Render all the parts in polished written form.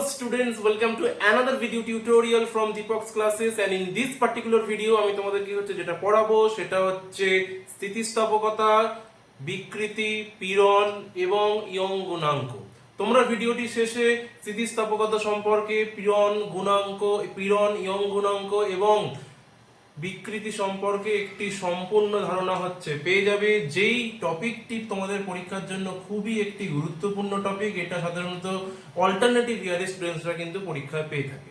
students, welcome to another video tutorial from Deepak's classes, and in this particular video আমি তোমাদেরকে যেটা পড়াবো সেটা হচ্ছে স্থিতিস্থাপকতা, বিকৃতি, পীড়ন এবং ইয়ং গুণাঙ্ক। তোমরা ভিডিওটি শেষে স্থিতিস্থাপকতা সম্পর্কে পীড়ন, ইয়ং গুণাঙ্ক এবং বিকৃতি সম্পর্কে একটি সম্পূর্ণ ধারণা পেয়ে যাবে। যেই টপিকটি তোমাদের পরীক্ষার জন্য খুবই একটি গুরুত্বপূর্ণ টপিক, এটা সাধারণত অল্টারনেটিভ ইয়ারের স্টুডেন্টসরা কিন্তু পরীক্ষায় পেয়ে থাকে।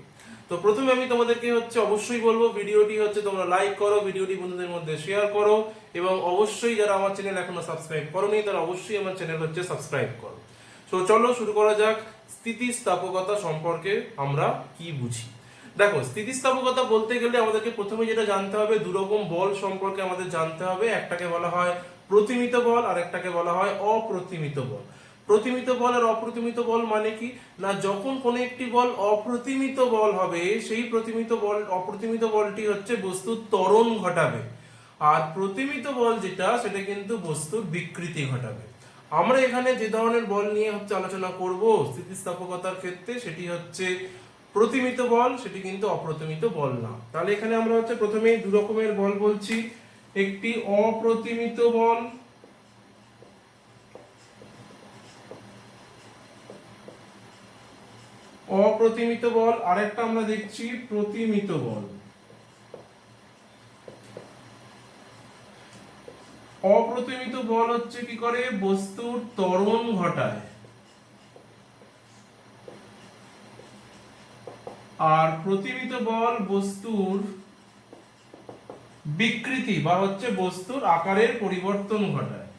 তো প্রথমে আমি তোমাদেরকে অবশ্যই বলবো ভিডিওটি তোমরা লাইক করো, ভিডিওটি বন্ধুদের মধ্যে শেয়ার করো এবং অবশ্যই যারা আমার চ্যানেল এখনো সাবস্ক্রাইব করোনি তারা অবশ্যই আমার চ্যানেল সাবস্ক্রাইব করো। তো চলো শুরু করা যাক। স্থিতিস্থাপকতা সম্পর্কে আমরা কি বুঝি? দেখো, স্থিতিস্থাপকতা বলতে গেলে আমাদেরকে প্রথমে যেটা জানতে হবে, দুরকম বল সম্পর্কে আমাদের জানতে হবে। একটাকে বলা হয় প্রতিমিত বল আর একটাকে বলা হয় অপ্রতিমিত বল। প্রতিমিত বল আর অপ্রতিমিত বল মানে কি না, যখন কোনো একটি বল অপ্রতিমিত বল হবে সেই অপ্রতিমিত বলটি বস্তুর ত্বরণ ঘটাবে, আর প্রতিমিত বল যেটা সেটা কিন্তু বস্তুর বিকৃতি ঘটাবে। আমরা এখানে যে ধরনের বল নিয়ে আলোচনা করব স্থিতিস্থাপকতার ক্ষেত্রে সেটি প্রতিমিত বল, সেটি কিন্তু অপ্রতিমিত বল না। তাহলে এখানে আমরা প্রথমে দু রকমের বল বলছি, একটি অপ্রতিমিত বল আর একটা আমরা দেখছি প্রতিমিত বল। অপ্রতিমিত বল কি করে, বস্তুর ত্বরণ ঘটায়, আর প্রতিমিত বল বস্তুর বিকৃতি বা বস্তুর আকারের পরিবর্তন ঘটায়।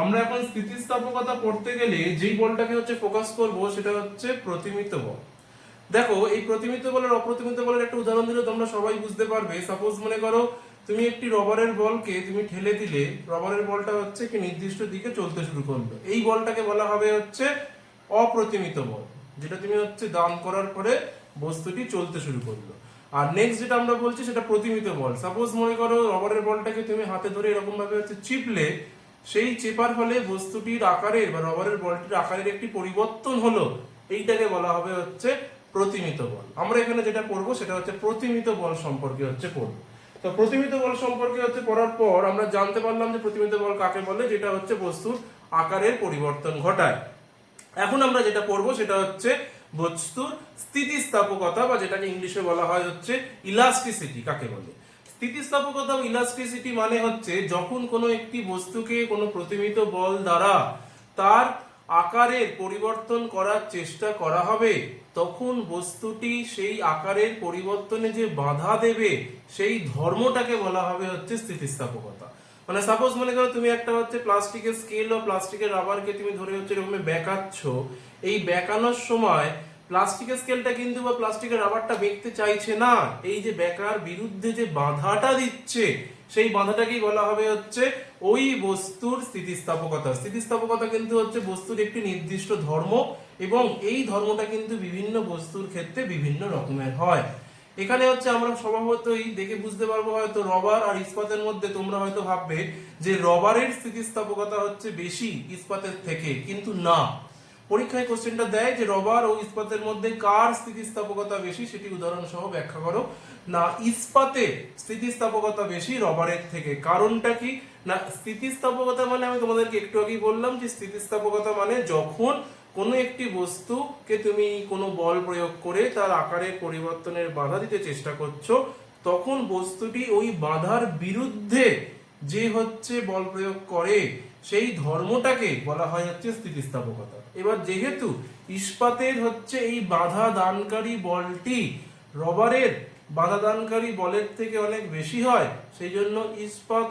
আমরা এখন স্থিতিস্থাপকতা পড়তে গেলে যেই বলটাকে ফোকাস করব সেটা প্রতিমিত বল। দেখো, এই প্রতিমিত বলের অপ্রতিমিত বলের একটা উদাহরণ দিলে তোমরা সবাই বুঝতে পারবে। সাপোজ মনে করো তুমি একটি রবারের বলকে তুমি ঠেলে দিলে, রবারের বলটা একটি নির্দিষ্ট দিকে চলতে শুরু করলো, এই বলটাকে বলা হবে অপ্রতিমিত বল, যেটা তুমি দান করার পরে বস্তুটি চলতে শুরু করলো। আর নেক্সট যেটা আমরা বলছি সেটা প্রতিমিত বল। সাপোজ মনে করো রবারের বলটাকে তুমি হাতে ধরে এরকম ভাবে চিপলে, সেই চেপার ফলে বস্তুটির আকারের বা রবারের বলটির আকারের একটি পরিবর্তন হলো, এইটাকে বলা হবে প্রতিমিত বল। আমরা এখানে যেটা পড়বো সেটা প্রতিমিত বল সম্পর্কে পড়বো। তো প্রতিমিত বল সম্পর্কে পড়ার পর আমরা জানতে পারলাম যে প্রতিমিত বল কাকে বলে, যেটা বস্তুর আকারের পরিবর্তন ঘটায়। এখন আমরা যেটা পড়বো সেটা বস্তুর স্থিতিস্থাপকতা, বা যেটাকে ইংলিশে বলা হয় ইলাস্টিসিটি কাকে বলে। স্থিতিস্থাপকতা বা ইলাস্টিসিটি মানে যখন কোনো একটি বস্তুকে কোনো প্রতিমিত বল দ্বারা তার আকারের পরিবর্তন করার চেষ্টা করা হবে, তখন বস্তুটি সেই আকারের পরিবর্তনে যে বাধা দেবে সেই ধর্মটাকে বলা হবে স্থিতিস্থাপকতা। মানে সাপোজ মনে করো তুমি একটা প্লাস্টিকের স্কেল বা প্লাস্টিকের রাবারকে তুমি ধরে এরকম বেঁকাচ্ছ, এই বেঁকানোর সময় প্লাস্টিকের স্কেলটা কিন্তু বা প্লাস্টিকের রাবারটা বেঁকতে চাইছে না, এই যে বেঁকার বিরুদ্ধে যে বাধাটা দিচ্ছে সেই বাধাটাকেই বলা হবে ওই বস্তুর স্থিতিস্থাপকতা। স্থিতিস্থাপকতা কিন্তু বস্তুর একটি নির্দিষ্ট ধর্ম, এবং এই ধর্মটা কিন্তু বিভিন্ন বস্তুর ক্ষেত্রে বিভিন্ন রকমের হয়। এখানে আমরা স্বভাবতই দেখে বুঝতে পারবো, হয়তো রবার আর ইস্পাতের মধ্যে তোমরা হয়তো ভাববে যে রবারের স্থিতিস্থাপকতা বেশি ইস্পাতের থেকে, কিন্তু না। পরীক্ষায় কোশ্চেনটা দেয় যে রবার ও ইস্পাতের মধ্যে কার স্থিতিস্থাপকতা বেশি, সেটি উদাহরণ সহ ব্যাখ্যা করো। না, ইস্পাতের স্থিতিস্থাপকতা বেশি রবারের থেকে। কারণটা কি না, স্থিতিস্থাপকতা মানে আমি তোমাদেরকে একটু আগেই বললাম যে স্থিতিস্থাপকতা মানে যখন কোনো একটি বস্তুকে তুমি কোনো বল প্রয়োগ করে তার আকারের পরিবর্তনের বাধা দিতে চেষ্টা করছো, তখন বস্তুটি ওই বাধার বিরুদ্ধে যে বল প্রয়োগ করে সেই ধর্মটাকে বলা হয় স্থিতিস্থাপকতা। এবার যেহেতু ইস্পাতের এই বাধা দানকারী বলটি রবারের বাধা দানকারী বলের থেকে অনেক বেশি হয়, সেই জন্য ইস্পাত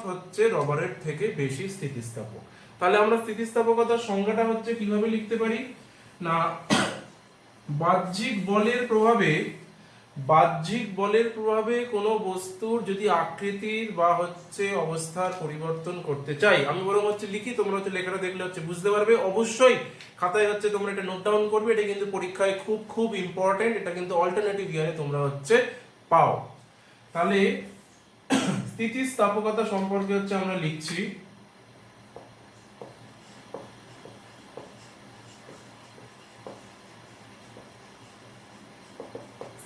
রবারের থেকে বেশি স্থিতিস্থাপক। তাহলে আমরা স্থিতিস্থাপকতার সংজ্ঞাটা কিভাবে লিখতে পারি না, বাহ্যিক বলের প্রভাবে কোনো বস্তুর যদি আকৃতির বা অবস্থার পরিবর্তন করতে চাই, আমি বরং লিখি, তোমরা লেখাটা দেখলে বুঝতে পারবে। অবশ্যই খাতায় তোমরা এটা নোট ডাউন করবে, এটা কিন্তু পরীক্ষায় খুব খুব ইম্পর্টেন্ট, এটা কিন্তু অল্টারনেটিভ ইয়ারে তোমরা পাও। তাহলে স্থিতিস্থাপকতা সম্পর্কে আমরা লিখছি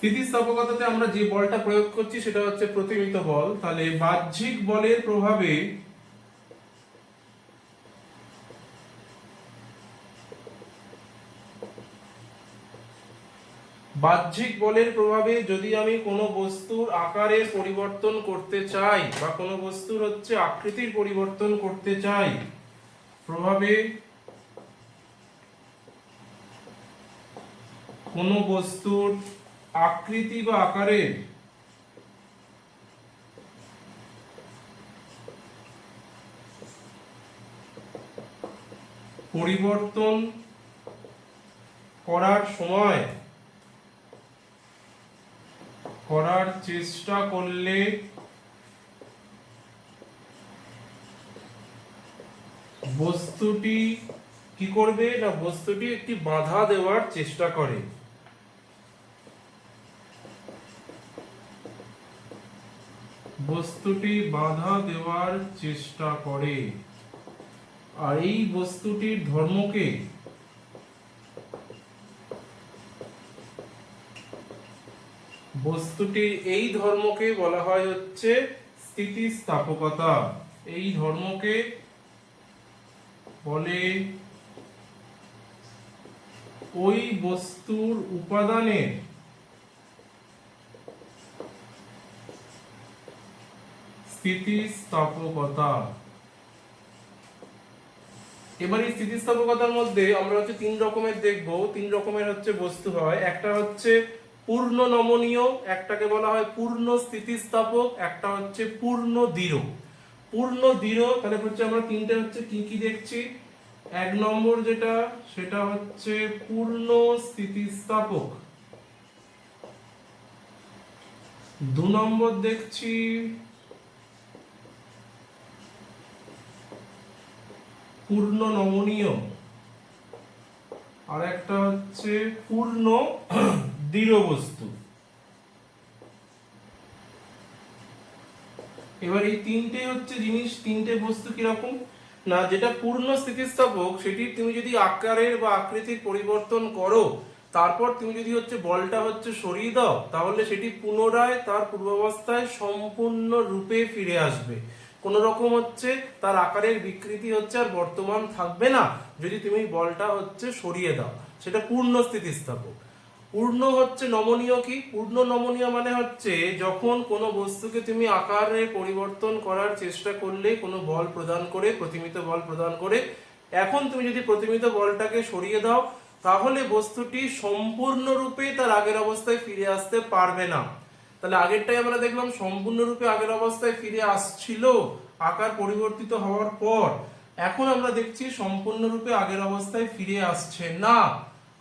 স্থিতিস্থাপকতাতে আমরা যে বলটা প্রয়োগ করছি সেটা হচ্ছে প্রতিমিত বল। তাহলে বাহ্যিক বলের প্রভাবে যদি আমি কোনো বস্তুর আকারের পরিবর্তন করতে চাই বা কোনো বস্তুর হচ্ছে আকৃতির পরিবর্তন করতে চাই, প্রভাবে কোনো বস্তুর আকৃতি বা আকারের পরিবর্তন করার সময় করার চেষ্টা করলে বস্তুটি কি করবে না, বস্তুটি একটি বাধা দেওয়ার চেষ্টা করে। বস্তুটি বাধা দেওয়ার চেষ্টা করে। আর এই বস্তুটির ধর্মকে বলা হয় হচ্ছে স্থিতিস্থাপকতা। এই ধর্মকে বলে ওই বস্তুর উপাদানের স্থিতিস্থাপকতা। এবার এই স্থিতিস্থাপকতার মধ্যে আমরা হচ্ছে তিন রকমের দেখবো। তিন রকমের হচ্ছে বস্তু হয়। একটা হচ্ছে পূর্ণ নমনীয়, একটাকে বলা হয় পূর্ণ স্থিতিস্থাপক, একটা হচ্ছে পূর্ণ দৃঢ়। পূর্ণ দৃঢ় তাহলে হচ্ছে আমরা তিনটে হচ্ছে কি কি দেখছি। এক নম্বর যেটা সেটা হচ্ছে পূর্ণ স্থিতিস্থাপক। দু নম্বর দেখছি পূর্ণ নমনীয়, আর একটা হচ্ছে পূর্ণ দৃঢ় বস্তু। এবার এই তিনটে হচ্ছে জিনিস, তিনটে বস্তু কিরকম না, যেটা পূর্ণ স্থিতিস্থাপক সেটি তুমি যদি আকারের বা আকৃতির পরিবর্তন করো, তারপর তুমি যদি হচ্ছে বলটা হচ্ছে সরিয়ে দাও, তাহলে সেটি পুনরায় তার পূর্বাবস্থায় সম্পূর্ণ রূপে ফিরে আসবে। কোন রকম হচ্ছে তার আকারের বিকৃতি হচ্ছে আর বর্তমান থাকবে না যদি তুমি বলটা হচ্ছে সরিয়ে দাও। সেটা পূর্ণ স্থিতিস্থাপক। পূর্ণ হচ্ছে নমনীয় কি, পূর্ণ নমনীয় মানে হচ্ছে যখন কোনো বস্তুকে তুমি আকারে পরিবর্তন করার চেষ্টা করলে কোনো বল প্রদান করে, প্রতিমিত বল প্রদান করে, এখন তুমি যদি প্রতিমিত বলটাকে সরিয়ে দাও তাহলে বস্তুটি সম্পূর্ণরূপে তার আগের অবস্থায় ফিরে আসতে পারবে না। তাহলে আগেরটাই আমরা দেখলাম সম্পূর্ণরূপে আগের অবস্থায় ফিরে আসছিল আকার পরিবর্তিত হওয়ার পর। এখন আমরা দেখছি সম্পূর্ণরূপে আগের অবস্থায় ফিরে আসছে না।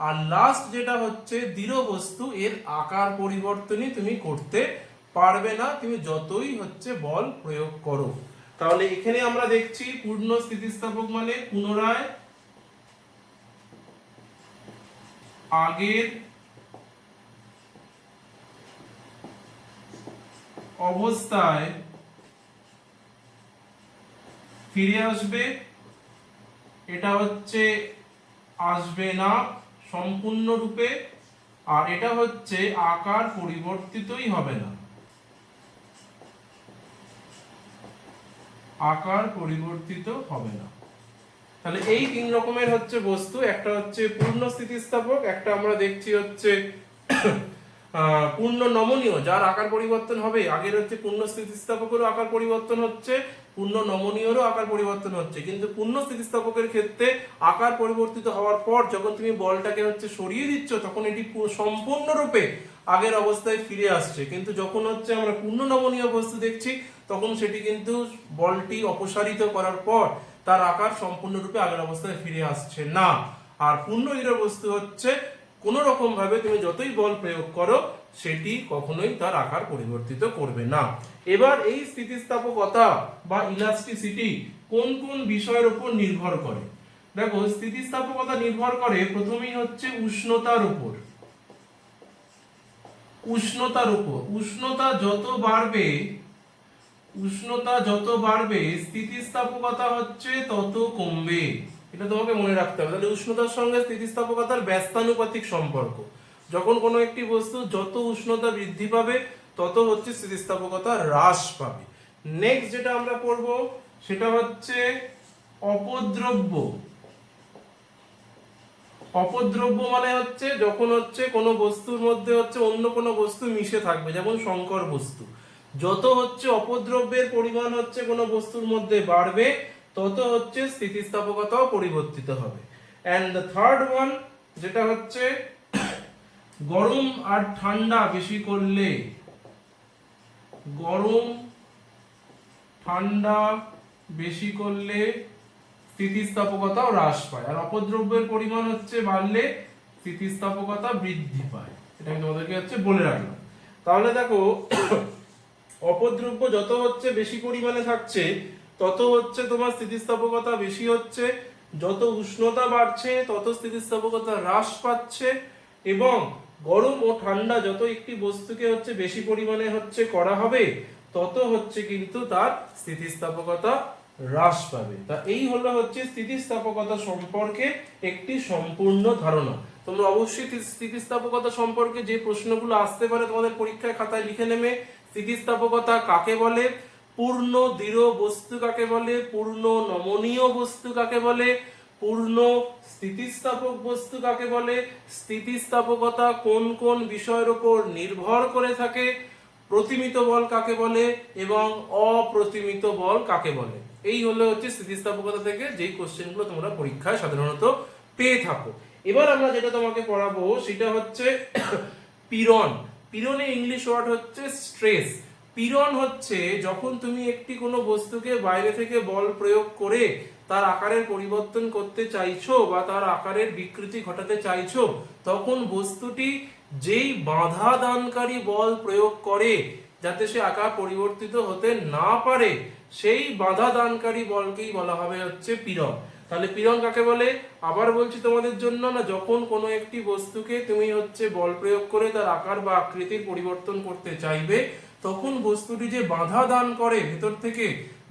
আর লাস্ট যেটা হচ্ছে দৃঢ় বস্তু, এর আকার পরিবর্তনই তুমি করতে পারবে না তুমি যতই হচ্ছে বল প্রয়োগ করো। তাহলে এখানে আমরা দেখছি পূর্ণ স্থিতিস্থাপক মানে পুনরায় আগের অবস্থায় ফিরে আসবে। এটা হচ্ছে আসবে না সম্পূর্ণরূপে, আর এটা হচ্ছে আকার পরিবর্তিতই হবে না, আকার পরিবর্তিত হবে না। তাহলে এই তিন রকমের হচ্ছে বস্তু, একটা হচ্ছে পূর্ণ স্থিতিস্থাপক, একটা আমরা দেখছি হচ্ছে পূর্ণ নমনীয় যার আকার পরিবর্তন হবে। আগের হচ্ছে পূর্ণ স্থিতিস্থাপকেরও আকার পরিবর্তন হচ্ছে, পূর্ণ নমনীয়রও আকার পরিবর্তন হচ্ছে, কিন্তু পূর্ণ স্থিতিস্থাপকের ক্ষেত্রে আকার পরিবর্তিত হওয়ার পর যখন তুমি বলটাকে হচ্ছে সরিয়ে দিচ্ছ তখন এটি সম্পূর্ণরূপে আগের অবস্থায় ফিরে আসছে। কিন্তু যখন হচ্ছে আমরা পূর্ণ নমনীয় বস্তু দেখছি তখন সেটি কিন্তু বলটি অপসারিত করার পর তার আকার সম্পূর্ণরূপে আগের অবস্থায় ফিরে আসছে না। আর পূর্ণ দৃঢ় বস্তু হচ্ছে কোন রকম ভাবে তুমি যতই বল প্রয়োগ করো সেটি কখনোই তার আকার পরিবর্তিত করবে না। এবার এই স্থিতিস্থাপকতা বা ইলাস্টিসিটি কোন কোন বিষয়ের উপর নির্ভর করে। দেখো স্থিতিস্থাপকতা নির্ভর করে প্রথমেই হচ্ছে উষ্ণতার উপর। উষ্ণতা যত বাড়বে স্থিতিস্থাপকতা হচ্ছে তত কমবে। এটা তোমাকে মনে রাখতে হবে। তাহলে উষ্ণতার সঙ্গে স্থিতিস্থাপকতার ব্যস্তানুপাতিক সম্পর্ক। যখন কোনো একটি বস্তু যত উষ্ণতা বৃদ্ধি পাবে তত হচ্ছে স্থিতিস্থাপকতা হ্রাস পাবে। নেক্সট যেটা আমরা পড়ব সেটা হচ্ছে অপদ্রব্য। অপদ্রব্য মানে হচ্ছে যখন হচ্ছে কোনো বস্তুর মধ্যে হচ্ছে অন্য কোনো বস্তু মিশে থাকবে, যেমন সংকর বস্তু। যত হচ্ছে অপদ্রব্যের পরিমাণ হচ্ছে কোনো বস্তুর মধ্যে বাড়বে তত হচ্ছে স্থিতিস্থাপকতাও পরিবর্তিত হবে। অ্যান্ড দ্য থার্ড ওয়ান যেটা হচ্ছে গরম আর ঠান্ডা বেশি করলে, গরম ঠান্ডা বেশি করলে স্থিতিস্থাপকতাও হ্রাস পায়, আর অপদ্রব্যের পরিমাণ হচ্ছে বাড়লে স্থিতিস্থাপকতা বৃদ্ধি পায়। এটা আমি তোমাদেরকে হচ্ছে বলে রাখলাম। তাহলে দেখো অপদ্রব্য যত হচ্ছে বেশি পরিমাণে থাকছে তত হচ্ছে তোমার স্থিতিস্থাপকতা বেশি হচ্ছে, যত উষ্ণতা বাড়ছে তত স্থিতিস্থাপকতা হ্রাস পাচ্ছে, এবং গরম ও ঠান্ডা যত একটি বস্তুকে হচ্ছে বেশি পরিমাণে হচ্ছে করা হবে তত হচ্ছে কিন্তু তার স্থিতিস্থাপকতা হ্রাস পাবে। তা এই হলো হচ্ছে স্থিতিস্থাপকতা সম্পর্কে একটি সম্পূর্ণ ধারণা। তোমরা অবশ্যই স্থিতিস্থাপকতা সম্পর্কে যে প্রশ্নগুলো আসতে পারে তোমাদের পরীক্ষায় খাতায় লিখে নেবে। স্থিতিস্থাপকতা কাকে বলে, পূর্ণ দৃঢ় বস্তু কাকে বলে, পূর্ণ নমনীয় বস্তু কাকে বলে, পূর্ণ স্থিতিস্থাপক বস্তু কাকে বলে, স্থিতিস্থাপকতা কোন কোন বিষয়ের উপর নির্ভর করে থাকে, প্রতিমিত বল কাকে বলে এবং অপ্রতিমিত বল কাকে বলে। এই হলো হচ্ছে স্থিতিস্থাপকতা থেকে যেই কোশ্চেনগুলো তোমরা পরীক্ষায় সাধারণত পেয়ে থাকো। এবার আমরা যেটা তোমাকে পড়াবো সেটা হচ্ছে পীড়ন। পীড়নের ইংলিশ ওয়ার্ড হচ্ছে স্ট্রেস। পীড়ন হচ্ছে যখন তুমি একটি কোনো বস্তুকে বাইরে থেকে বল প্রয়োগ করে তার আকারের পরিবর্তন করতে চাইছো বা তার আকারের বিকৃতি ঘটাতে চাইছো, তখন বস্তুটি যেই বাধা দানকারী বল প্রয়োগ করে যাতে সে আকার পরিবর্তিত হতে না পারে, সেই বাধা দানকারী বলকেই বলা হবে হচ্ছে পীড়ন। তাহলে পীড়ন কাকে বলে আবার বলছি তোমাদের জন্য, না যখন কোনো একটি বস্তুকে তুমি হচ্ছে বল প্রয়োগ করে তার আকার বা আকৃতির পরিবর্তন করতে চাইবে, তখন বস্তুটি যে বাধা দান করে ভেতর থেকে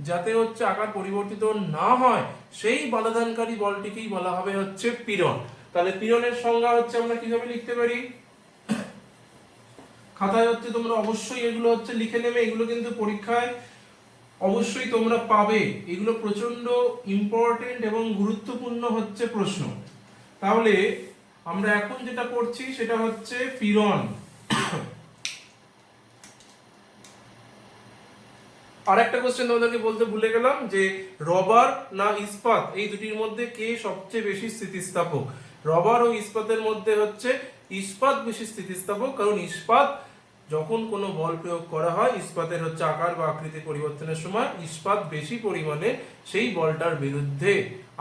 যাতে হচ্ছে আকার পরিবর্তিত না হয়, সেই বাধা দানকারী বলটিকেই বলা হবে হচ্ছে পীড়ন। তাহলে পীড়নের সংজ্ঞা হচ্ছে আমরা কিভাবে লিখতে পারি, খাতায় হচ্ছে তোমরা অবশ্যই এগুলো হচ্ছে লিখে নেবে। এগুলো কিন্তু পরীক্ষায় অবশ্যই তোমরা পাবে, এগুলো প্রচন্ড ইম্পর্টেন্ট এবং গুরুত্বপূর্ণ হচ্ছে প্রশ্ন। তাহলে আমরা এখন যেটা পড়ছি সেটা হচ্ছে পীড়ন। আরেকটা কোশ্চেন তোমাদেরকে বলতে ভুলে গেলাম যে রবার না ইস্পাত এই দুটির মধ্যে কে সবচেয়ে বেশি স্থিতিস্থাপক। রবার ও ইস্পাতের মধ্যে হচ্ছে ইস্পাত বেশি স্থিতিস্থাপক, কারণ ইস্পাত যখন কোনো বল প্রয়োগ করা হয় ইস্পাতের হচ্ছে আকার বা আকৃতি পরিবর্তনের সময় ইস্পাত বেশি পরিমাণে সেই বলটার বিরুদ্ধে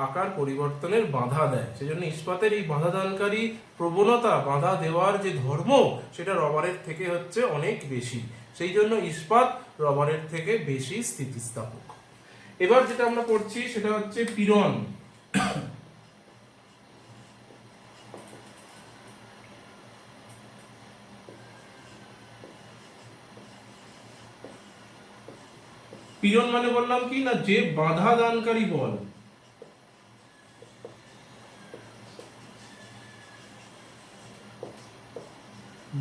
আকার পরিবর্তনের বাধা দেয়। সেজন্য ইস্পাতের এই বাধা দানকারী প্রবণতা, বাধা দেওয়ার যে ধর্ম, সেটা রবারের থেকে হচ্ছে অনেক বেশি। সেই জন্য ইস্পাত রবারের থেকে বেশি স্থিতিস্থাপক। এবার যেটা আমরা পড়ছি সেটা হচ্ছে পীড়ন। পীড়ন মানে বললাম কি না, যে বাধা দানকারী বল।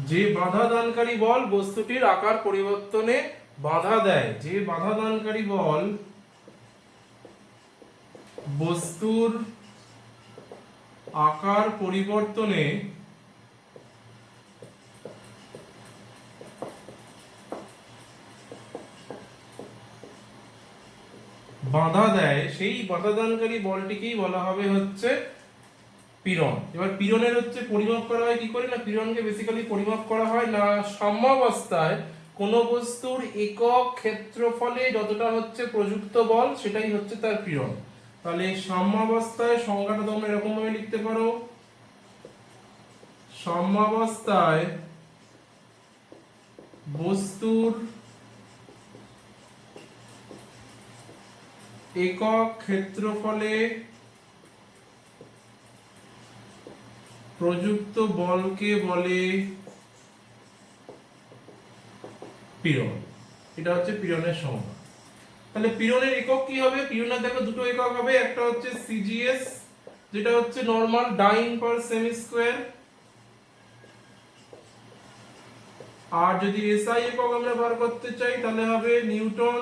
যে বাধা দানকারী বল বস্তুটির আকার পরিবর্তনে বাধা দেয়, যে বাধা দানকারী বল বস্তুর আকার পরিবর্তনে বাধা দেয়, সেই বাধা দানকারী বলটিকেই বলা হবে হচ্ছে পীড়ন। এবার পীড়নের হচ্ছে পরিমাপ করা হয় কি করে, না পীড়নকে বেসিক্যালি পরিমাপ করা হয় না সাম্যাবস্থায় কোনো বস্তুর একক ক্ষেত্রফলে যতটা হচ্ছে প্রযুক্ত বল সেটাই হচ্ছে তার পীড়ন। তাহলে সাম্যাবস্থায় সংজ্ঞাটা তোমরা এরকম ভাবে লিখতে পারো, সাম্যাবস্থায় বস্তুর একক ক্ষেত্রফলে প্রযুক্ত বলকে বলে পীড়ন। এটা হচ্ছে পীড়নের সংজ্ঞা। তাহলে পীড়নের একক কি হবে, পীড়নের দেখো দুটো একক হবে, একটা হচ্ছে সিজিএস যেটা হচ্ছে নরমাল ডাইন পার সেমি স্কয়ার, আর যদি এসআই একক আমরা বার করতে চাই তাহলে হবে নিউটন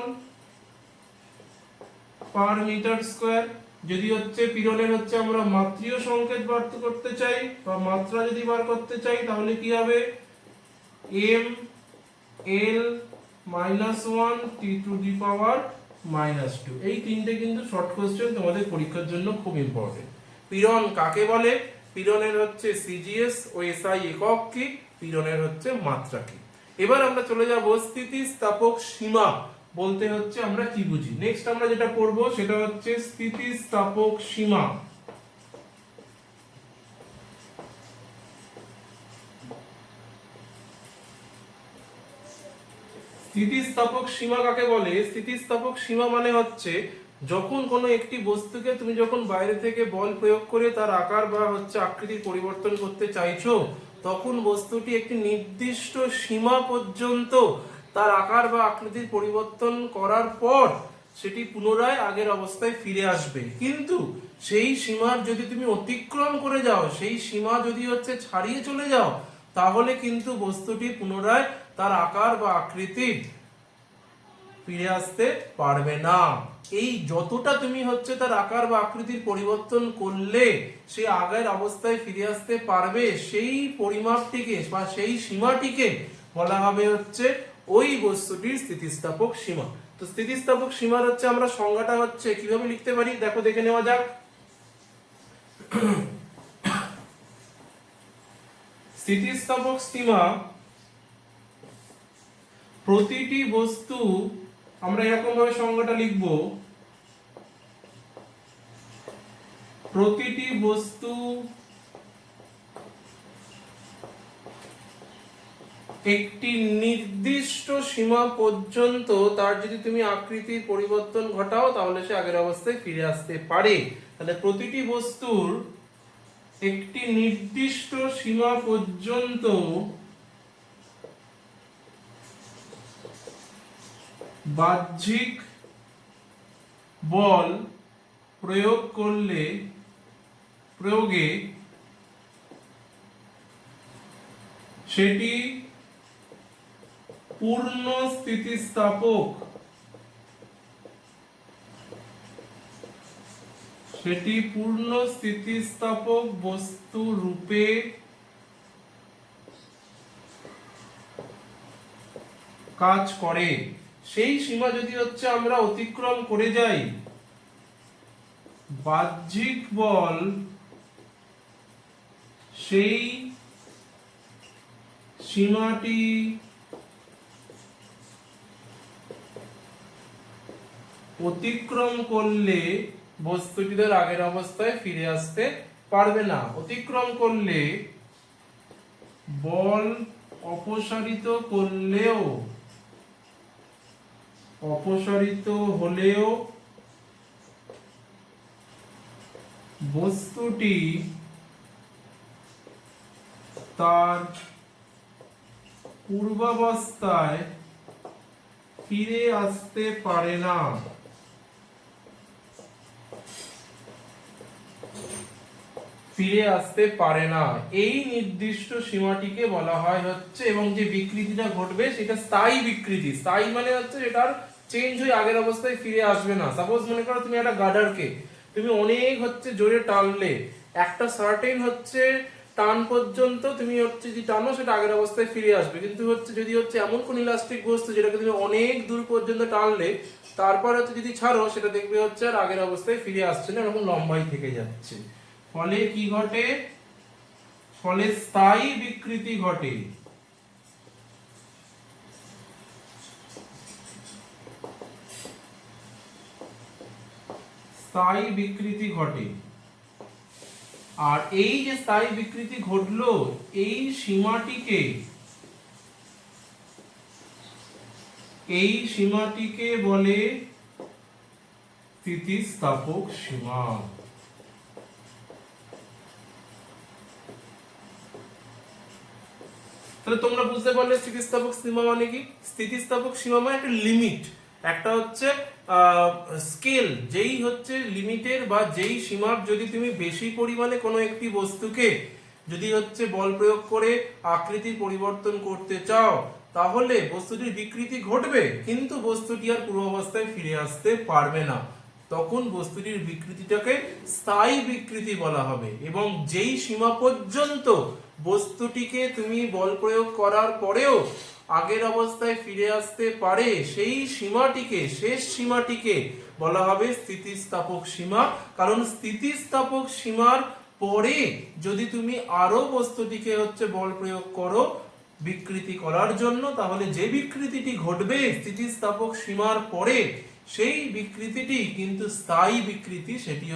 পার মিটার স্কয়ার। যদি হচ্ছে পীড়নের হচ্ছে আমরা মাত্রীয় সংকেত বার করতে চাই বা মাত্রা যদি বার করতে চাই তাহলে কি হবে m l -1 t to the power -2। এই তিনটে কিন্তু শর্ট কোশ্চেন তোমাদের পরীক্ষার জন্য খুব ইম্পর্টেন্ট। পীড়ন কাকে বলে, পীড়নের হচ্ছে সিজিএস ও এসআই একক কি, পীড়নের হচ্ছে মাত্রা কি। এবার আমরা চলে যাব স্থিতিস্থাপক সীমা বলতে হচ্ছে আমরা কি বুঝি। নেক্সট আমরা যেটা পড়বো সেটা হচ্ছে স্থিতিস্থাপক সীমা। স্থিতিস্থাপক সীমা কাকে বলে? স্থিতিস্থাপক সীমা মানে হচ্ছে যখন কোনো একটি বস্তুকে তুমি যখন বাইরে থেকে বল প্রয়োগ করে তার আকার বা হচ্ছে আকৃতির পরিবর্তন করতে চাইছো, তখন বস্তুটি একটি নির্দিষ্ট সীমা পর্যন্ত তার আকার বা আকৃতির পরিবর্তন করার পর সেটি পুনরায় আগের অবস্থায় ফিরে আসবে। কিন্তু সেই সীমার যদি তুমি অতিক্রম করে যাও, সেই সীমা যদি হচ্ছে ছাড়িয়ে চলে যাও, তাহলে কিন্তু বস্তুটি পুনরায় তার আকার বা আকৃতি ফিরে আসতে পারবে না। এই যতটা তুমি হচ্ছে তার আকার বা আকৃতির পরিবর্তন করলে সে আগের অবস্থায় ফিরে আসতে পারবে, সেই পরিমাপটিকে বা সেই সীমাটিকে বলা হবে হচ্ছে ওই বস্তুটির স্থিতিস্থাপক সীমা। তো স্থিতিস্থাপক সীমার হচ্ছে আমরা সংজ্ঞাটা হচ্ছে কিভাবে লিখতে পারি দেখো, দেখে নেওয়া যাক। স্থিতিস্থাপক সীমা প্রতিটি বস্তু, আমরা এরকম ভাবে সংজ্ঞাটা লিখব, প্রতিটি বস্তু একটি নির্দিষ্ট সীমা পর্যন্ত তার যদি তুমি আকৃতির পরিবর্তন ঘটাও তাহলে সে আগের অবস্থায় ফিরে আসতে পারে। তাহলে প্রতিটি বস্তুর একটি নির্দিষ্ট সীমা পর্যন্ত বাহ্যিক বল প্রয়োগে সেটি পূর্ণ স্থিতিস্থাপক, বস্তু রূপে কাজ করে। সেই সীমা যদি হচ্ছে আমরা অতিক্রম করে যাই, বাহ্যিক বল সেই সীমাটি অতিক্রম করলে বস্তুটি তার আগের অবস্থায় ফিরে আসতে পারবে না। অতিক্রম করলে বল অপসারিত হলেও বস্তুটি তার পূর্বাবস্থায় ফিরে আসতে পারে না। এই নির্দিষ্ট সীমাটিকে বলা হয় হচ্ছে, এবং যে বিকৃতিটা ঘটবে সেটা স্থায়ী বিকৃতি। স্থায়ী মানে হচ্ছে এটার চেঞ্জ হয়ে আগের অবস্থায় ফিরে আসবে না। সাপোজ মনে করো তুমি একটা গার্ডারকে তুমি অনেক হচ্ছে জোরে টানলে, একটা সার্টেন হচ্ছে টান পর্যন্ত তুমি হচ্ছে যদি টানো সেটা আগের অবস্থায় ফিরে আসবে। কিন্তু হচ্ছে যদি হচ্ছে এমন কোন ইলাস্টিক বস্তু যেটাকে তুমি অনেক দূর পর্যন্ত টানলে তারপর হচ্ছে যদি ছাড়ো সেটা দেখবে হচ্ছে আর আগের অবস্থায় ফিরে আসছে না, এরকম লম্বাই থেকে যাচ্ছে। ফলে কি ঘটে? ফলে স্থায়ী বিকৃতি ঘটে। আর এই যে স্থায়ী বিকৃতি ঘটলো, এই সীমাটিকে বলে স্থিতিস্থাপক সীমা। তাহলে তোমরা বুঝতে পারলে স্থিতিস্থাপক সীমা মানে কি। স্থিতিস্থাপক সীমা মানে একটা লিমিট, একটা হচ্ছে স্কেল, যেই হচ্ছে লিমিটের বা যেই সীমার যদি তুমি বেশি পরিমাণে কোনো একটি বস্তুকে যদি হচ্ছে বল প্রয়োগ করে আকৃতির পরিবর্তন করতে চাও, তাহলে বস্তুটির বিকৃতি ঘটবে, কিন্তু বস্তুটি আর পূর্বাবস্থায় ফিরে আসতে পারবে না। তখন বস্তুটির বিকৃতিটাকে স্থায়ী বিকৃতি বলা হবে। এবং যেই সীমা পর্যন্ত বস্তুটিকে তুমি বল প্রয়োগ করার পরেও আগের অবস্থায় ফিরে আসতে পারে, সেই সীমাটিকে, শেষ সীমাটিকে বলা হবে স্থিতিস্থাপক সীমা। কারণ স্থিতিস্থাপক সীমার পরে যদি তুমি আরো বস্তুটিকে বল প্রয়োগ করো বিকৃতি করার জন্য, তাহলে যে বিকৃতিটি ঘটবে স্থিতিস্থাপক সীমার পরে, সেই বিকৃতিটি কিন্তু স্থায়ী বিকৃতি, সেটি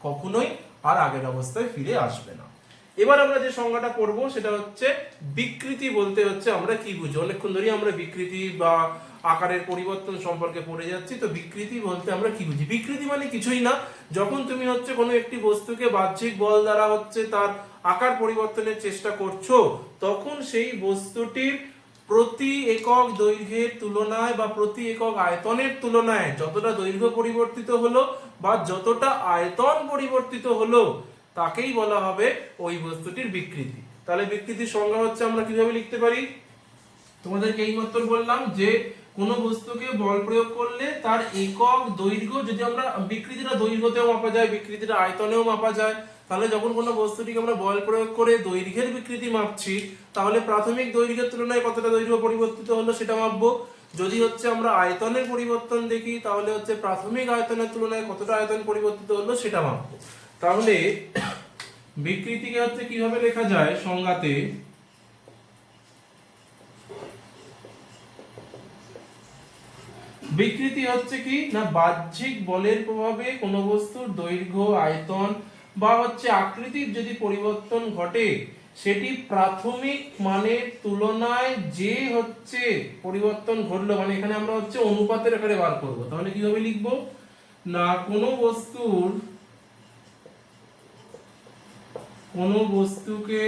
কখনোই আর আগের অবস্থায় ফিরে আসবে না। এবার আমরা যে সংজ্ঞাটা করব সেটা বিকৃতি বলতে আমরা কি বুঝি। অনেকক্ষণ ধরে আমরা বিকৃতি বা আকারের পরিবর্তন সম্পর্কে পড়ে যাচ্ছি। তো বিকৃতি বলতে আমরা কি বুঝি? বিকৃতি মানে কিছুই না, যখন তুমি কোনো একটি বস্তুকে বাহ্যিক বল দ্বারা তার আকার পরিবর্তনের চেষ্টা করছো, তখন সেই বস্তুটির প্রতি একক দৈর্ঘ্যের তুলনায় বা প্রতি একক আয়তনের তুলনায় যতটা দৈর্ঘ্য পরিবর্তিত হলো বা যতটা আয়তন পরিবর্তিত হলো, তাকেই বলা হবে ওই বস্তুটির বিকৃতি। তাহলে বিকৃতির সংজ্ঞা আমরা কিভাবে লিখতে পারি? তোমাদেরকে এইমাত্র বললাম যে কোন বস্তুকে বল প্রয়োগ করলে তার একক দৈর্ঘ্য, যদি আমরা বিকৃতিটা দৈর্ঘ্যতেও মাপা যায়, বিকৃতিটা আয়তনেও মাপা যায়, তাহলে যখন কোনো বস্তুটিকে আমরা বল প্রয়োগ করে দৈর্ঘ্যের বিকৃতি মাপছি, তাহলে প্রাথমিক দৈর্ঘ্যের তুলনায় কতটা দৈর্ঘ্য পরিবর্তিত হলো সেটা মাপবো। যদি আমরা আয়তনের পরিবর্তন দেখি, তাহলে প্রাথমিক আয়তনের তুলনায় কতটা আয়তন পরিবর্তিত হলো সেটা মাপবো। তাহলে বিকৃতিকে কিভাবে লেখা যায় সংজ্ঞাতে? বিকৃতি কি না, বাহ্যিক বলের প্রভাবে কোনো বস্তুর দৈর্ঘ্য, আয়তন বা আকৃতির যদি পরিবর্তন ঘটে, সেটি প্রাথমিক মানের তুলনায় যে পরিবর্তন ঘটলো, মানে এখানে আমরা অনুপাতের আকারে বার করব। তাহলে কিভাবে লিখবো না, কোনো বস্তুকে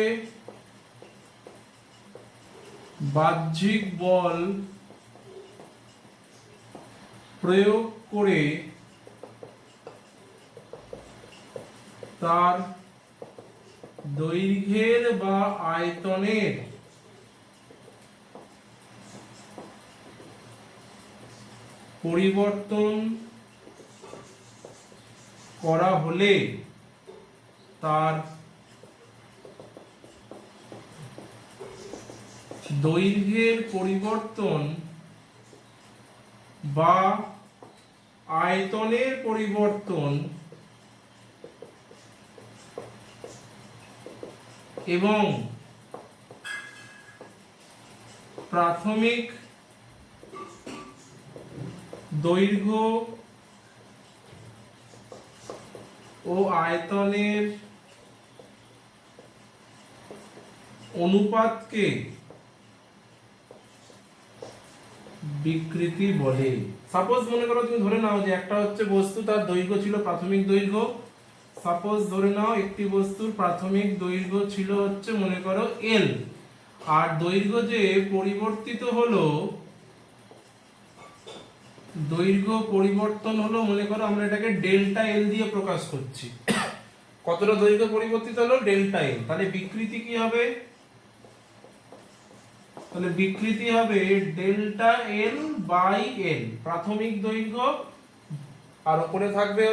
বাহ্যিক বল প্রয়োগ করে তার দৈর্ঘ্যের বা আয়তনের পরিবর্তন করা হলে তার দৈর্ঘ্যের পরিবর্তন বা আয়তনের পরিবর্তন এবং প্রাথমিক দৈর্ঘ্য ও আয়তনের অনুপাতকে বিকৃতি বলে। সাপোজ মনে করো, তুমি ধরে নাও যে একটা বস্তু, তার দৈর্ঘ্য ছিল প্রাথমিক দৈর্ঘ্য। সাপোজ ধরে নাও একটি বস্তুর প্রাথমিক দৈর্ঘ্য ছিল মনে করো এল, আর দৈর্ঘ্য যে পরিবর্তিত হলো, দৈর্ঘ্য পরিবর্তন হলো, মনে করো আমরা এটাকে ডেল্টা এল দিয়ে প্রকাশ করছি। কতটা দৈর্ঘ্য পরিবর্তিত হলো? Delta L. তাহলে বিকৃতি কি হবে? তাহলে বিকৃতি হবে ডেল্টা এল বাই এল, প্রাথমিক দৈর্ঘ্য আর উপরে থাকবে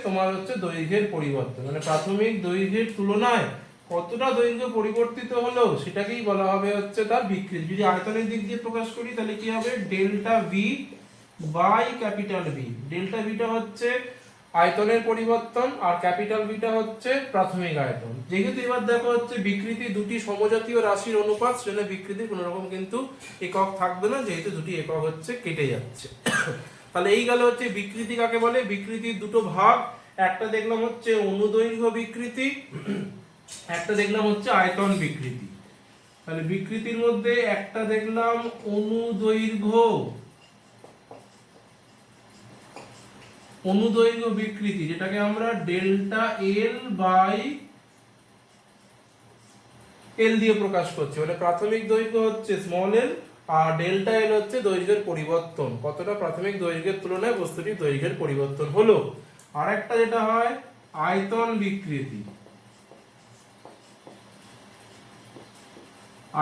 তোমার দৈর্ঘ্যের পরিবর্তন, মানে প্রাথমিক দৈর্ঘ্যের তুলনায় কতটা দৈর্ঘ্য পরিবর্তিত হলো সেটাকেই বলা হবে তার বিকৃতি। যদি আয়তনের দিক দিয়ে প্রকাশ করি, তাহলে কি হবে? Delta V by capital V. Delta ভিটা আয়তনের পরিবর্তন আর ক্যাপিটাল ভিটা প্রাথমিক আয়তন। যেহেতু এবার দেখো বিকৃতি দুটি সমজাতীয় রাশির অনুপাত, সেজন্য বিকৃতির কোনো রকম কিন্তু একক থাকবে না, যেহেতু দুটি একক কেটে যাচ্ছে। তাহলে এই গেল বিকৃতি কাকে বলে। বিকৃতির দুটো ভাগ, একটা দেখলাম অনুদৈর্ঘ্য বিকৃতি, একটা দেখলাম আয়তন বিকৃতি। তাহলে বিকৃতির মধ্যে একটা দেখলাম অনুদৈর্ঘ্য বিকৃতি, যেটাকে আমরা ডেল্টা এল বাই এল দিয়ে প্রকাশ করছি। মানে প্রাথমিক দৈর্ঘ্য স্মল এল আর ডেল্টা এল দৈর্ঘ্যের পরিবর্তন, কতটা প্রাথমিক দৈর্ঘ্যের তুলনায় বস্তুটির দৈর্ঘ্যের পরিবর্তন হলো। আর একটা যেটা হয় আয়তন বিকৃতি।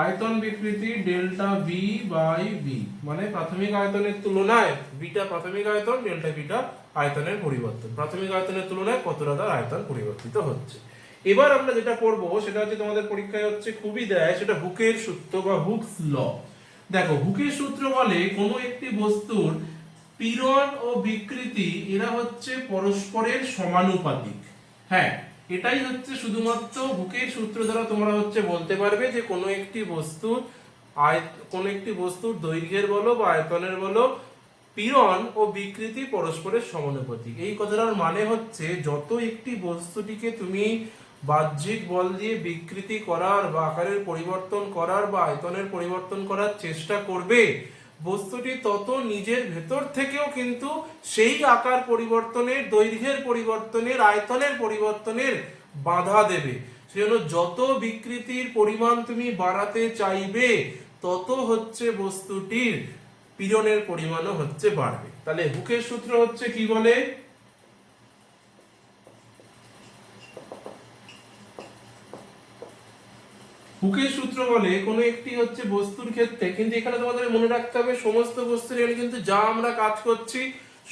আয়তন বিকৃতি ডেল্টা ভি বাই ভি, মানে প্রাথমিক আয়তনের তুলনায় বিটা প্রাথমিক আয়তন, ডেল্টা বিটা আয়তনের পরিবর্তন, প্রাথমিক আয়তনের তুলনায় কতটা তার আয়তন পরিবর্তিত হচ্ছে। এবার আমরা যেটা করব সেটা হচ্ছে তোমাদের পরীক্ষায় হচ্ছে খুবই দেয়, সেটা হুকের সূত্র বা হুকস ল। দেখো হুকের সূত্র বলে কোনো একটি বস্তুর পীড়ন ও বিকৃতি এরা হচ্ছে পরস্পরের সমানুপাতিক। হ্যাঁ, এটাই হচ্ছে শুধুমাত্র হুকের সূত্র দ্বারা তোমরা হচ্ছে বলতে পারবে যে কোনো একটি বস্তুর কোনো একটি বস্তুর দৈর্ঘ্যের বলো বা আয়তনের বলো পীড়ন ও বিকৃতি পরস্পরের সমানুপাতিক। এই কথাটার মানে হচ্ছে যত একটি বস্তুটিকে তুমি বাহ্যিক বল দিয়ে বিকৃতি করার বা আকারের পরিবর্তন করার বা আয়তনের পরিবর্তন করার চেষ্টা করবে, বস্তুটি তত নিজের ভেতর থেকেও কিন্তু সেই আকার পরিবর্তনের, দৈর্ঘ্যের পরিবর্তনের, আয়তনের পরিবর্তনের বাধা দেবে। সেজন্য যত বিকৃতির পরিমাণ তুমি বাড়াতে চাইবে তত হচ্ছে বস্তুটির পীড়নের পরিমাণও হচ্ছে বাড়বে। তাহলে হুকের সূত্র হচ্ছে কি বলে, হুকের সূত্র বলে কোনো একটি হচ্ছে বস্তুর ক্ষেত্রে, কিন্তু এখানে তোমাদের মনে রাখতে হবে সমস্ত বস্তুর এখানে কিন্তু যা আমরা কাজ করছি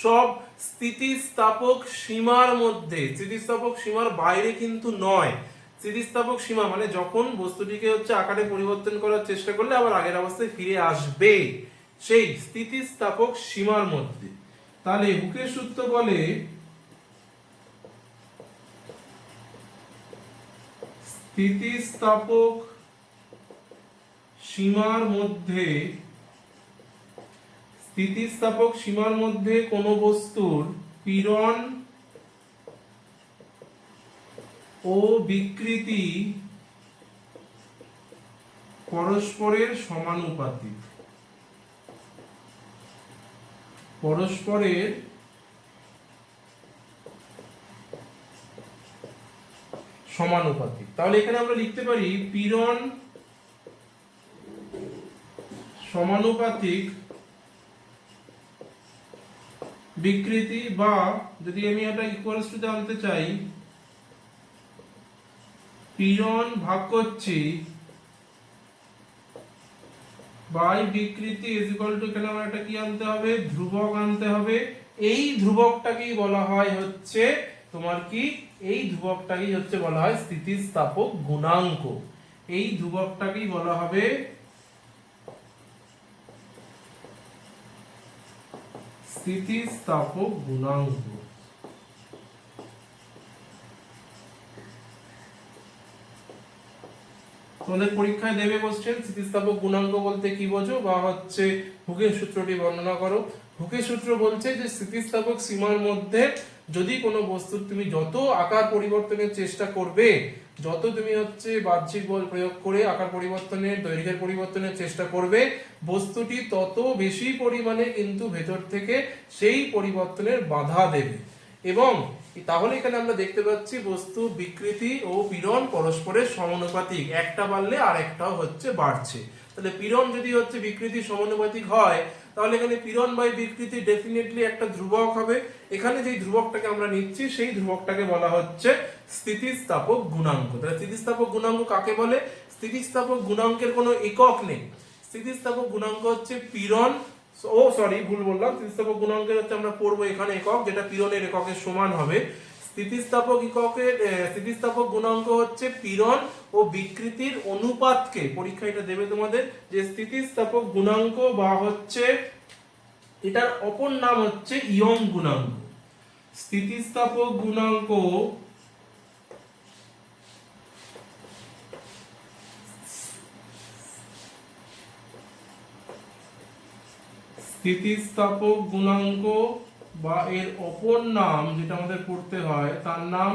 সব স্থিতিস্থাপক সীমার মধ্যে, স্থিতিস্থাপক সীমার বাইরে কিন্তু নয়। স্থিতিস্থাপক সীমা মানে যখন বস্তুটিকে হচ্ছে আকারে পরিবর্তন করার চেষ্টা করলে আবার আগের অবস্থায় ফিরে আসবে, সেই স্থিতিস্থাপক সীমার মধ্যে। তাহলে হুকের সূত্র বলে স্থিতিস্থাপক সীমার মধ্যে, স্থিতিস্থাপক সীমার মধ্যে কোনো বস্তুর পীড়ন ও বিকৃতি পরস্পরের সমানুপাতিক, পরস্পরের সমানুপাতিক। তাহলে এখানে আমরা লিখতে পারি পীড়ন সমানুপাতিক বিকৃতি, বা যদি আমি এটা ইকুয়ালস টু আনতে চাই পীড়ন ভাগ করছি বাই বিকৃতি ইজ ইকুয়াল টু, এখানে আমরা এটা কি আনতে হবে, ধ্রুবক আনতে হবে। এই ধ্রুবকটাকেই বলা হয় হচ্ছে তোমার কি, এই ধ্রুবকটাকেই হচ্ছে বলা হয় স্থিতিস্থাপক গুণাঙ্ক। এই ধ্রুবকটাকেই বলা হবে স্থিতিস্থাপক গুণাঙ্ক। তোমাদের পরীক্ষায় দেবে কোশ্চেন স্থিতিস্থাপক গুণাঙ্ক বলতে কি বোঝো, বা হচ্ছে হুকের সূত্রটি বর্ণনা করো। হুকের সূত্র বলছে যে স্থিতিস্থাপক সীমার মধ্যে যদি কোনো বস্তুর তুমি যত আকার পরিবর্তনের চেষ্টা করবে, যত তুমি হচ্ছে বাহ্যিক বল প্রয়োগ করে আকার পরিবর্তনের, দৈর্ঘ্যের পরিবর্তনের চেষ্টা করবে, বস্তুটি তত বেশি পরিমাণে কিন্তু ভেতর থেকে সেই পরিবর্তনের বাধা দেবে। এবং তাহলে এখানে আমরা দেখতে পাচ্ছি বস্তু বিকৃতি ও পীড়ন পরস্পরের সমানুপাতিক, একটা বাড়লে আর একটাও হচ্ছে বাড়ছে। তাহলে পীড়ন যদি হচ্ছে বিকৃতি সমানুপাতিক হয়, তাহলে এখানে পীড়ন বাই বিকৃতি ডেফিনেটলি একটা ধ্রুবক হবে। এখানে যে ধ্রুবকটাকে আমরা নিচ্ছি সেই ধ্রুবকটাকে বলা হচ্ছে স্থিতিস্থাপক গুণাঙ্ক। তাহলে স্থিতিস্থাপক গুণাঙ্ক কাকে বলে? স্থিতিস্থাপক গুণাঙ্কের কোনো একক নেই। স্থিতিস্থাপক গুণাঙ্ক হচ্ছে পীড়ন, ও সরি ভুল বললাম, স্থিতিস্থাপক গুণাঙ্কের হচ্ছে আমরা পড়বো এখানে একক, যেটা পীড়নের এককের সমান হবে। স্থিতিস্থাপক গুণাঙ্ক হচ্ছে পীড়ন ও বিকৃতির অনুপাতকে, পরীক্ষা এটা দেবে তোমাদের, যে স্থিতিস্থাপক গুণাঙ্ক বা হচ্ছে এটার অপর নাম হচ্ছে ইয়ং গুণাঙ্ক। স্থিতিস্থাপক গুণাঙ্ক স্থিতিস্থাপক গুণাঙ্ক বা এর অপর নাম যেটা আমাদের পড়তে হয় তার নাম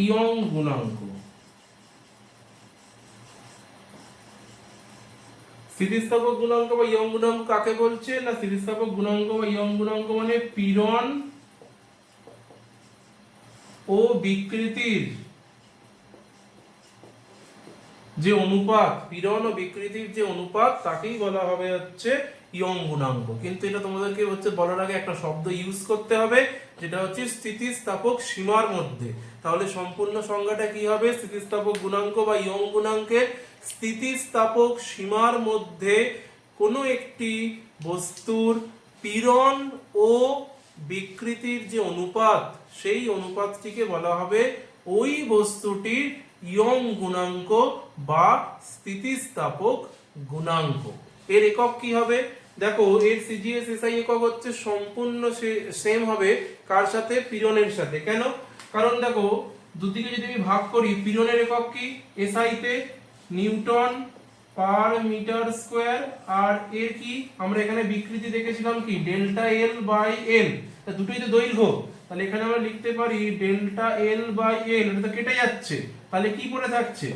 ইয়ং গুণাঙ্ক। স্থিতিস্থাপক গুণাঙ্ক বা ইয়ং গুণাঙ্ক কাকে বলছে না, স্থিতিস্থাপক গুণাঙ্ক বা ইয়ং গুণাঙ্ক মানে পীড়ন ও বিকৃতির যে অনুপাত, পীড়ন ও বিকৃতির যে অনুপাত তাকেই বলা হবে হচ্ছে ইয়ং গুণাঙ্ক। কিন্তু এটা তোমাদেরকে হচ্ছে বলার আগে একটা শব্দ ইউজ করতে হবে, যেটা হচ্ছে স্থিতিস্থাপক সীমার মধ্যে। তাহলে সম্পূর্ণ সংজ্ঞাটা কি হবে? স্থিতিস্থাপক গুণাঙ্ক বা ইয়ং গুণাঙ্কের স্থিতিস্থাপক সীমার মধ্যে কোনো একটি বস্তুর পীড়ন ও বিকৃতির যে অনুপাত, সেই অনুপাতটিকে বলা হবে ওই বস্তুটির ইয়ং গুণাঙ্ক বা স্থিতিস্থাপক গুণাঙ্ক। এর একক কি হবে? দেখো, এর সিজিএস এসআই একক হচ্ছে সম্পূর্ণ সেম হবে কার সাথে? পীড়নের সাথে। কেন? কারণ দেখো, দুদিকে যদি আমি ভাগ করি, পীড়নের একক কি? এসআই তে নিউটন পার মিটার স্কয়ার, আর এর কি আমরা এখানে বিকৃতি দেখেছিলাম কি? Delta L by L. দুটোই তো দৈর্ঘ্য, তাহলে এখানে আমরা লিখতে পারি ডেল্টা এল বাই এল। এটা তো কেটে যাচ্ছে, তাহলে কি পড়ে থাকছে?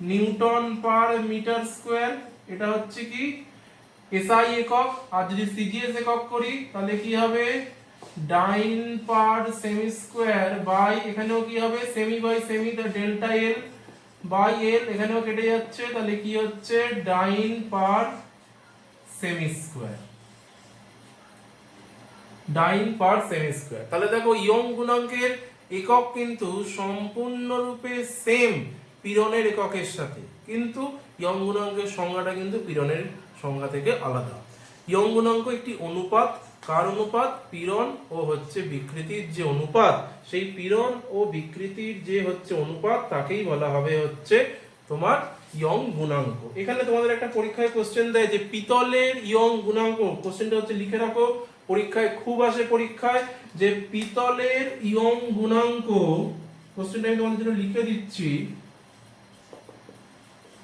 Newton per metre square. এটা হচ্ছে কি? এসআই একক। আর যদি সিজিএস একক করি তাহলে কি হবে? ডাইন পার সেমি স্কয়ার বাই, এখানেও কি হবে? সেমি বাই সেমি, তো ডেল্টা এল বাই এল, এখানেও কেটে যাচ্ছে, তাহলে কি হচ্ছে? ডাইন পার সেমি স্কয়ার, ডাইন পার সেমি স্কয়ার। তাহলে দেখো, ইয়ং গুণাঙ্কের একক কিন্তু সম্পূর্ণরূপে সেম পীড়নের এককের সাথে, কিন্তু ইয়ং গুণাঙ্কের সংজ্ঞাটা কিন্তু পীড়নের সংজ্ঞা থেকে আলাদা। ইয়ং গুণাঙ্ক একটি অনুপাত। কার অনুপাত? পীড়ন ও হচ্ছে বিকৃতির যে অনুপাত, সেই পীড়ন ও বিকৃতির যে হচ্ছে অনুপাত, তাকেই বলা হবে হচ্ছে তোমার ইয়ং গুণাঙ্ক। এখানে তোমাদের একটা পরীক্ষায় কোশ্চেন দেয় যে পিতলের ইয়ং গুণাঙ্ক। কোশ্চেনটা হচ্ছে লিখে রাখো, পরীক্ষায় খুব আসে পরীক্ষায়, যে পিতলের ইয়ং গুণাঙ্ক। কোশ্চেনটা আমি তোমাদের জন্য লিখে দিচ্ছি।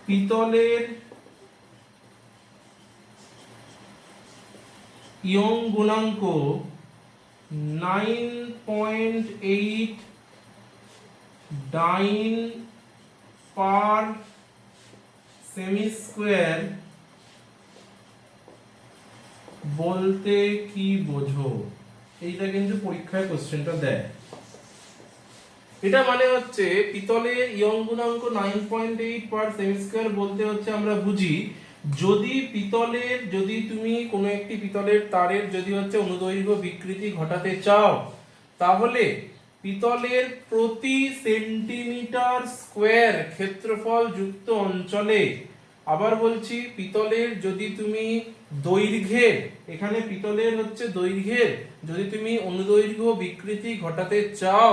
পিতলের ইয়ং গুণাঙ্ক 9.8 ডাইন পার সেমি স্কয়ার বলতে কি বোঝো? এইটা কিন্তু পরীক্ষায় কোশ্চেনটা দেয়। এটা মানে হচ্ছে পিতলের ইয়ং গুণাঙ্ক 9.8 পার সেমি স্কয়ার বলতে হচ্ছে আমরা বুঝি, যদি তুমি কোনো একটি পিতলের তারের যদি হচ্ছে অনুদৈর্ঘ্য বিকৃতি ঘটাতে চাও, তাহলে পিতলের প্রতি সেন্টিমিটার স্কয়ার ক্ষেত্রফল যুক্ত অঞ্চলে, আবার বলছি, পিতলের যদি তুমি দৈর্ঘ্যের, এখানে পিতলের হচ্ছে দৈর্ঘ্যের যদি তুমি অনুদৈর্ঘ্য বিকৃতি ঘটাতে চাও,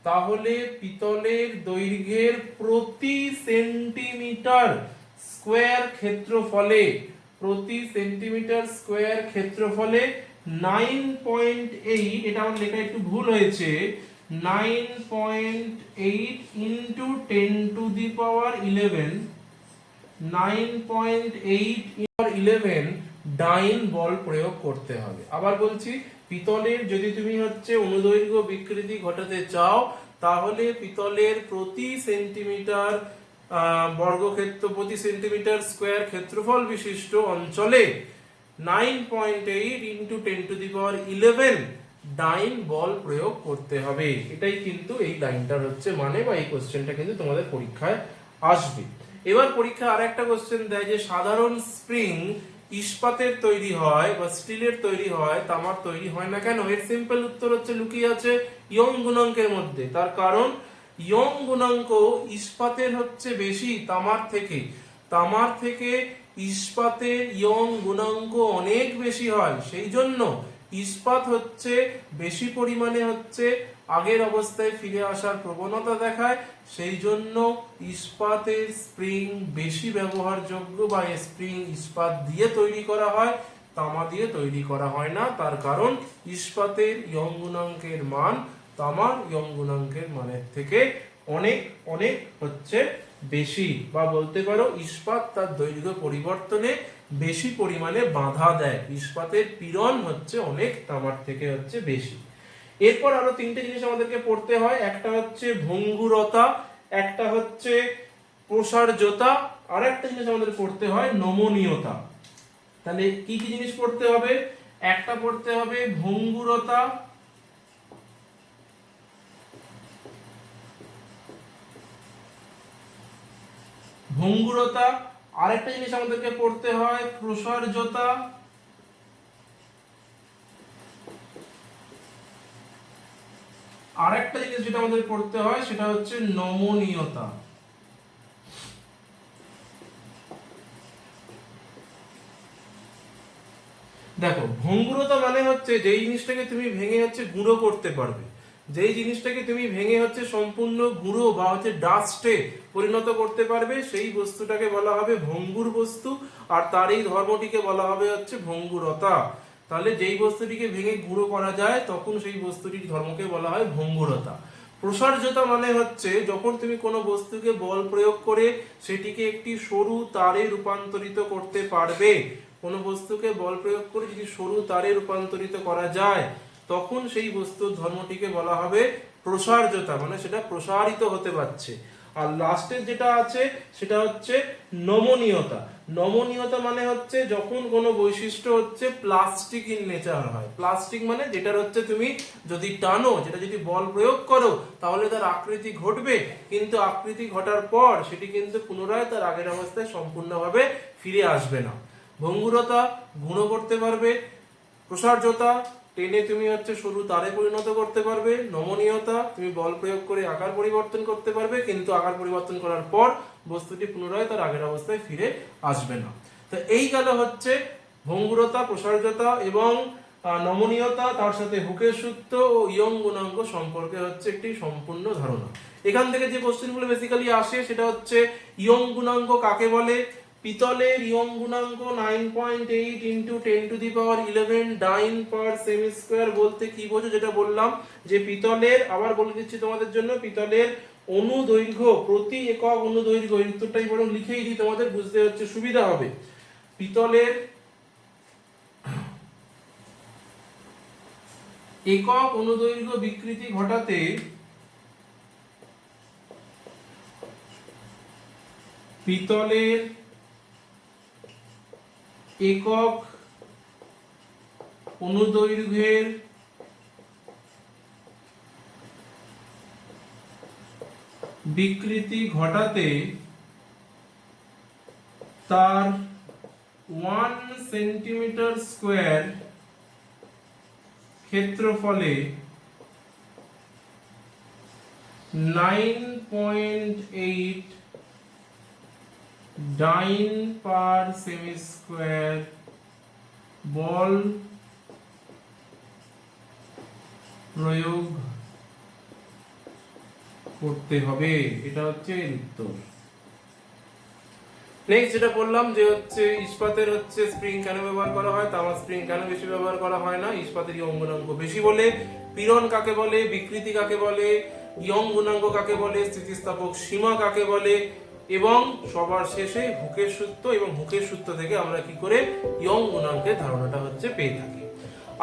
তাহলে পিতলের দৈর্ঘ্যের প্রতি সেন্টিমিটার স্কয়ার ক্ষেত্রফলে, প্রতি সেন্টিমিটার স্কয়ার ক্ষেত্রফলে 9.8, এটা আমার লেখা একটু ভুল হয়েছে, 9.8 ইন্টু 10 টু দি পাওয়ার 11, 9.8 ডাইন বল প্রয়োগ করতে হবে। আবার বলছি, পিতলের যদি তুমি হচ্ছে অনুদৈর্ঘ্য বিকৃতি ঘটাতে চাও, তাহলে পিতলের প্রতি সেন্টিমিটার বর্গক্ষেত্র, প্রতি সেন্টিমিটার স্কয়ার ক্ষেত্রফল বিশিষ্ট অঞ্চলে 9.8 ইন্টু 10 টু দি পাওয়ার 11 ডাইন বল প্রয়োগ করতে হবে। এটাই কিন্তু এই লাইনটার হচ্ছে মানে, বা এই কোশ্চেনটা কিন্তু তোমাদের পরীক্ষায় আসবে। এবার পরীক্ষায় আরেকটা কোশ্চেন দেয় যে সাধারণ স্প্রিং ইস্পাতের তৈরি হয় বা স্টিলের তৈরি হয়, তামার তৈরি হয় না কেন? এর সিম্পল উত্তর হচ্ছে লুকিয়ে আছে ইয়ং গুণাঙ্কের মধ্যে। তার কারণ ইয়ং গুণাঙ্ক ইস্পাতের হচ্ছে বেশি তামার থেকে। তামার থেকে ইস্পাতের ইয়ং গুণাঙ্ক অনেক বেশি হয়, সেই জন্য ইস্পাত হচ্ছে বেশি পরিমাণে হচ্ছে আগের অবস্থায় ফিরে আসার প্রবণতা দেখায়, সেই জন্য ইস্পাতের স্প্রিং বেশি ব্যবহারযোগ্য, বা স্প্রিং ইস্পাত দিয়ে তৈরি করা হয়, তামা দিয়ে তৈরি করা হয় না। তার কারণ ইস্পাতের ইয়ং গুণাঙ্কের মান তামার ইয়ং গুণাঙ্কের মানের থেকে অনেক অনেক হচ্ছে বেশি, বা বলতে পারো ইস্পাত তার দৈর্ঘ্য পরিবর্তনে বেশি পরিমাণে বাধা দেয়। ইস্পাতের পীড়ন হচ্ছে অনেক তামার থেকে হচ্ছে বেশি। এরপর আরো তিনটে জিনিস আমাদেরকে পড়তে হয়, একটা হচ্ছে ভঙ্গুরতা, একটা হচ্ছে প্রসার্যতা, আর একটা জিনিস আমাদের পড়তে হয় নমনীয়তা। তাহলে কি কি জিনিস পড়তে হবে? একটা পড়তে হবে ভঙ্গুরতা, আরেকটা জিনিস আমাদেরকে পড়তে হয় প্রসার্যতা, আরেকটা জিনিস যেটা আমাদের পড়তে হয় সেটা হচ্ছে নমনীয়তা। দেখো ভঙ্গুরতা মানে হচ্ছে যেই জিনিসটাকে তুমি ভেঙে হচ্ছে গুঁড়ো করতে পারবে, যেই জিনিসটাকে তুমি ভেঙে হচ্ছে সম্পূর্ণ গুঁড়ো বা হচ্ছে ডাস্টে পরিণত করতে পারবে, সেই বস্তুটাকে বলা হবে ভঙ্গুর বস্তু, আর তার এই ধর্মটিকে বলা হবে হচ্ছে ভঙ্গুরতা। তাহলে যেই বস্তুটিকে ভেঙে গুঁড়ো করা যায় তখন সেই বস্তুটির ধর্মকে বলা হয় ভঙ্গুরতা। প্রসার্যতা মানে হচ্ছে যখন তুমি কোনো বস্তুকে বল প্রয়োগ করে সেটিকে একটি সরু তারে রূপান্তরিত করতে পারবে, কোনো বস্তুকে বল প্রয়োগ করে যদি সরু তারে রূপান্তরিত করা যায় তখন সেই বস্তুর ধর্মটিকে বলা হবে প্রসার্যতা, মানে সেটা প্রসারিত হতে পারছে। আর লাস্টের যেটা আছে সেটা হচ্ছে নমনীয়তা। নমনীয়তা মানে হচ্ছে যখন কোনো বৈশিষ্ট্য হচ্ছে প্লাস্টিক ইন নেচার হয়। প্লাস্টিক মানে যেটার হচ্ছে তুমি যদি টানো, যেটা যদি বল প্রয়োগ করো তাহলে তার আকৃতি ঘটবে, কিন্তু আকৃতি ঘটার পর সেটি কিন্তু পুনরায় তার আগের অবস্থায় সম্পূর্ণভাবে ফিরে আসবে না। ভঙ্গুরতা গুঁড়ো করতে পারবে, প্রসার্যতা টেনে তুমি হচ্ছে সরু তারে পরিণত করতে পারবে, নমনীয়তা তুমি বল প্রয়োগ করে আকার পরিবর্তন করতে পারবে, কিন্তু আকার পরিবর্তন করার পর বস্তুটি পুনরায় তার আগের অবস্থায় ফিরে আসবে না। তো এই গেল হচ্ছে ভঙ্গুরতা, প্রসার্যতা এবং নমনীয়তা, তার সাথে হুকের সূত্র ও ইয়ং গুণাঙ্ক সম্পর্কে হচ্ছে একটি সম্পূর্ণ ধারণা। এখান থেকে যে কোশ্চেনগুলো বেসিক্যালি আসে সেটা হচ্ছে ইয়ং গুণাঙ্ক কাকে বলে, পিতলের ইয়ং গুণাঙ্ক 9.8 ইন্টু 10⁻11 ডাইন পার সেমি স্কোয়ার বলতে কি বোঝো, যেটা বললাম যে পিতলের, আবার বলে দিচ্ছি তোমাদের জন্য, পিতলের অনুদৈর্ঘ্য প্রতি একক অনুদৈর্ঘ্য, এই উত্তরটাই বরং লিখেই দিই তোমাদের বুঝতে হচ্ছে সুবিধা হবে। পিতলের একক অনুদৈর্ঘ্য বিকৃতি ঘটাতে পিতলের একক অনুদৈর্ঘ্যের বিকৃতি ঘটাতে তার 1 সেন্টিমিটার স্কোয়ার ক্ষেত্রফলে 9.8 ডাইন পার সেমি স্কোয়ার বল প্রয়োগ করতে হবে, এটা হচ্ছে এর উত্তর। নেক্সট যেটা বললাম যে হচ্ছে ইস্পাতের হচ্ছে স্প্রিং কেন ব্যবহার করা হয়, তামার স্প্রিং কেন বেশি ব্যবহার করা হয় না, ইস্পাতের ইয়ং গুণাঙ্ক বেশি বলে, পীড়ন কাকে বলে, বিকৃতি কাকে বলে, ইয়ং গুণাঙ্ক কাকে বলে, স্থিতিস্থাপক সীমা কাকে বলে, এবং সবার শেষে হুকের সূত্র, এবং হুকের সূত্র থেকে আমরা কি করে ইয়ং গুণাঙ্কের ধারণাটা হচ্ছে পেয়ে থাকি।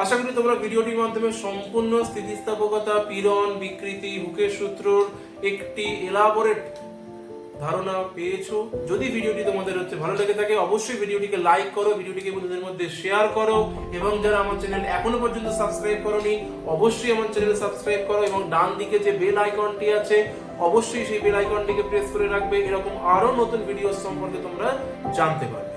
আশা করি তোমরা ভিডিওটির মাধ্যমে সম্পূর্ণ স্থিতিস্থাপকতা, পীড়ন, বিকৃতি, হুকের সূত্রর একটি এলাবোরেট ধারণা পেয়েছো। যদি ভিডিওটি তোমাদের হচ্ছে ভালো লেগে থাকে অবশ্যই ভিডিওটিকে লাইক করো, ভিডিওটিকে বন্ধুদের মধ্যে শেয়ার করো, এবং যারা আমার চ্যানেল এখনো পর্যন্ত সাবস্ক্রাইব করোনি অবশ্যই আমার চ্যানেল সাবস্ক্রাইব করো, এবং ডান দিকে যে বেল আইকনটি আছে অবশ্যই সেই বেল আইকনটিকে প্রেস করে রাখবে, এরকম আরো নতুন ভিডিও সম্পর্কে তোমরা জানতে পারবে।